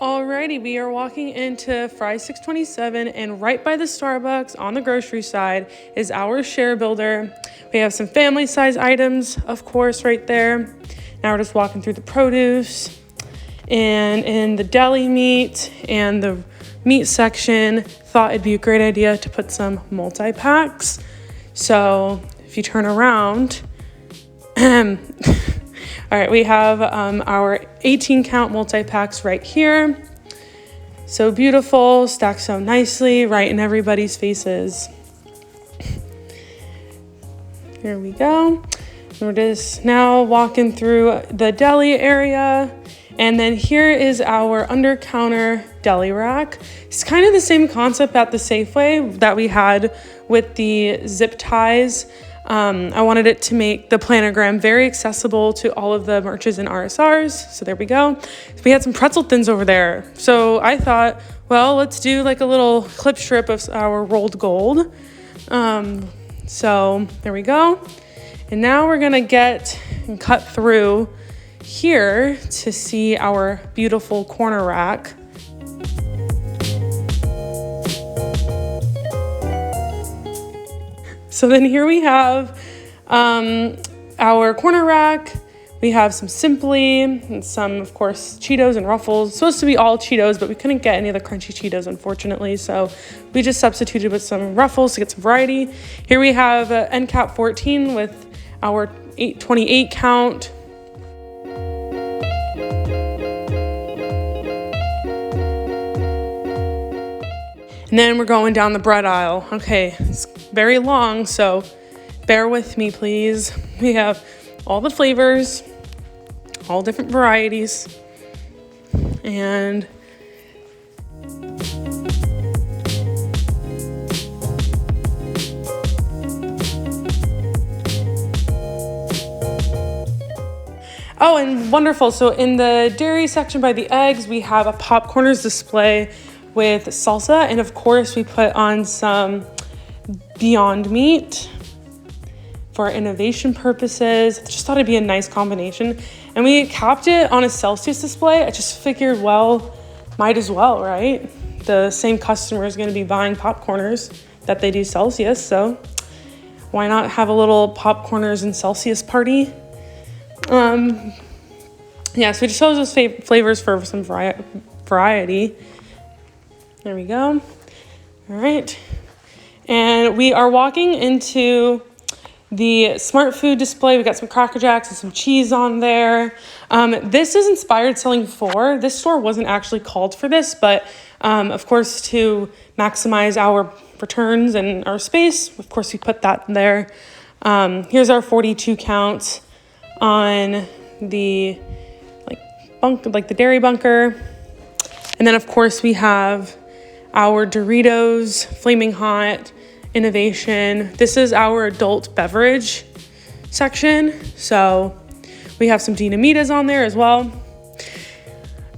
Alrighty, we are walking into Fry 627, and right by the Starbucks on the grocery side is our share builder. We have some family size items, of course, right there. Now we're just walking through the produce, and in the deli meat and the meat section, thought it'd be a great idea to put some multi-packs. So if you turn around, all right, we have our 18 count multi-packs right here. So beautiful, stacked so nicely, right in everybody's faces. Here we go. We're just now walking through the deli area. And then here is our under counter deli rack. It's kind of the same concept at the Safeway that we had with the zip ties. I wanted it to make the planogram very accessible to all of the merches and RSRs. So there we go. We had some pretzel thins over there. So I thought, well, let's do like a little clip strip of our rolled gold. So there we go. And now we're gonna get and cut through here to see our beautiful corner rack. So then here we have our corner rack. We have some Simply and some, of course, Cheetos and Ruffles. It's supposed to be all Cheetos, but we couldn't get any of the crunchy Cheetos, unfortunately. So we just substituted with some Ruffles to get some variety. Here we have end cap 14 with our 28 count. And then we're going down the bread aisle. Okay, it's very long, so bear with me, please. We have all the flavors, all different varieties, and oh, and wonderful. So in the dairy section by the eggs, we have a Popcorners display with salsa, and of course we put on some Beyond Meat for innovation purposes. Just thought it'd be a nice combination, and we capped it on a Celsius display. I just figured, well, might as well, right? The same customer is going to be buying Popcorners that they do Celsius, so why not have a little Popcorners and Celsius party? Yeah, so we just chose those flavors for some variety. There we go. All right. And we are walking into the Smart Food display. We got some Cracker Jacks and some cheese on there. This is Inspired Selling 4. This store wasn't actually called for this, but of course, to maximize our returns and our space, of course, we put that there. Here's our 42 count on the like the dairy bunker. And then, of course, we have our Doritos Flaming Hot innovation. This is our adult beverage section. So we have some Dinamitas on there as well.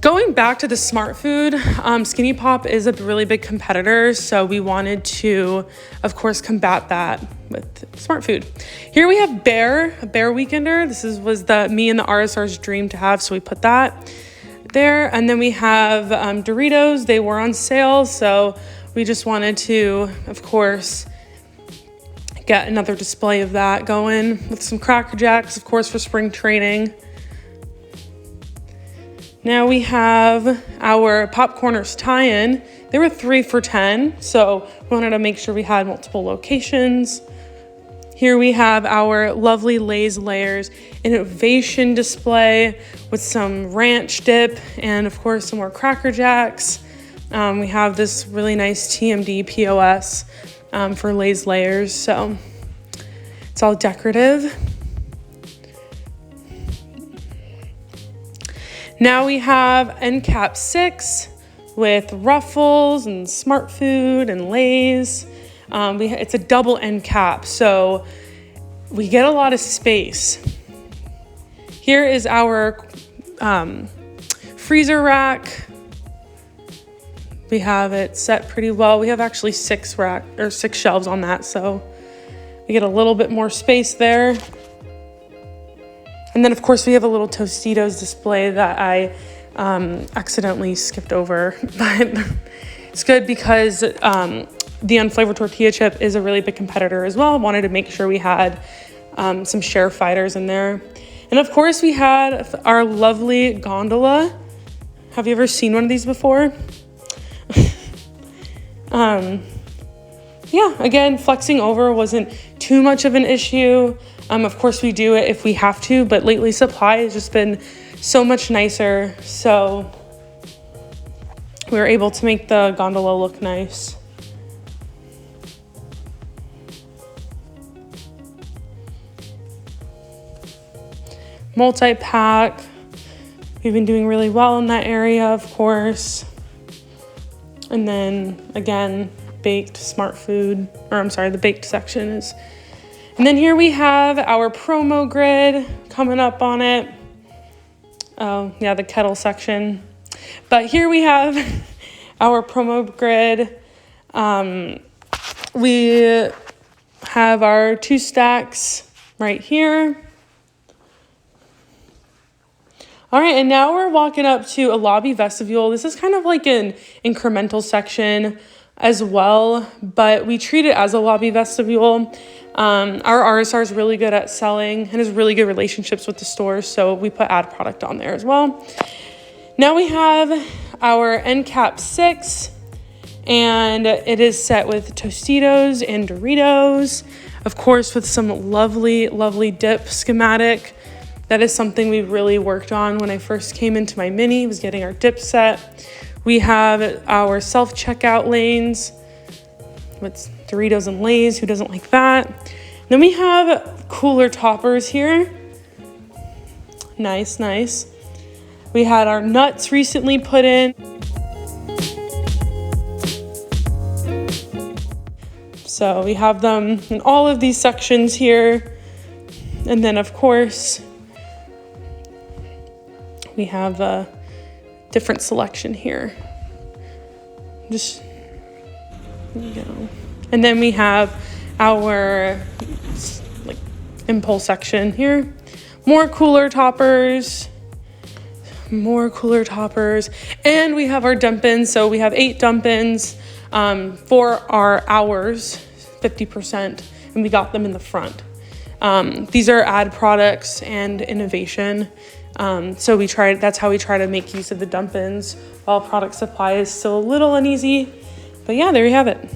Going back to the Smart Food, Skinny Pop is a really big competitor. So we wanted to, of course, combat that with Smart Food. Here we have a Bear Weekender. This was me and the RSR's dream to have. So we put that there. And then we have Doritos. They were on sale, so we just wanted to, of course, get another display of that going with some Cracker Jacks, of course, for spring training. Now we have our Popcorners tie-in. They were 3 for $10, so we wanted to make sure we had multiple locations. Here we have our lovely Lay's Layers innovation display with some ranch dip and, of course, some more Cracker Jacks. We have this really nice TMD POS for Lay's Layers, so it's all decorative. Now we have end cap 6 with Ruffles and Smart Food and Lay's. It's a double end cap, so we get a lot of space. Here is our freezer rack. We have it set pretty well. We have actually 6 shelves on that, so we get a little bit more space there. And then, of course, we have a little Tostitos display that I accidentally skipped over, but it's good because the unflavored tortilla chip is a really big competitor as well. Wanted to make sure we had some share fighters in there. And of course we had our lovely gondola. Have you ever seen one of these before? Yeah, again, flexing over wasn't too much of an issue. Of course we do it if we have to, but lately supply has just been so much nicer. So we were able to make the gondola look nice. Multi-pack. We've been doing really well in that area, of course. And then again, baked smart food, or I'm sorry, the baked section is. And then here we have our promo grid coming up on it. Oh yeah, the kettle section. But here we have our promo grid. We have our 2 stacks right here. All right, and now we're walking up to a lobby vestibule. This is kind of like an incremental section as well, but we treat it as a lobby vestibule. Our RSR is really good at selling and has really good relationships with the stores, so we put ad product on there as well. Now we have our end cap 6, and it is set with Tostitos and Doritos, of course, with some lovely, lovely dip schematic. That is something we really worked on when I first came into my mini, was getting our dip set. We have our self-checkout lanes with Doritos and Lay's, who doesn't like that? Then we have cooler toppers here. Nice, nice. We had our nuts recently put in. So we have them in all of these sections here. And then of course, we have a different selection here. Just, there you go. And then we have our like impulse section here. More cooler toppers. And we have our dump-ins. So we have 8 dump-ins for our hours, 50%, and we got them in the front. These are ad products and innovation. So that's how we try to make use of the dump-ins while product supply is still a little uneasy. But yeah, there you have it.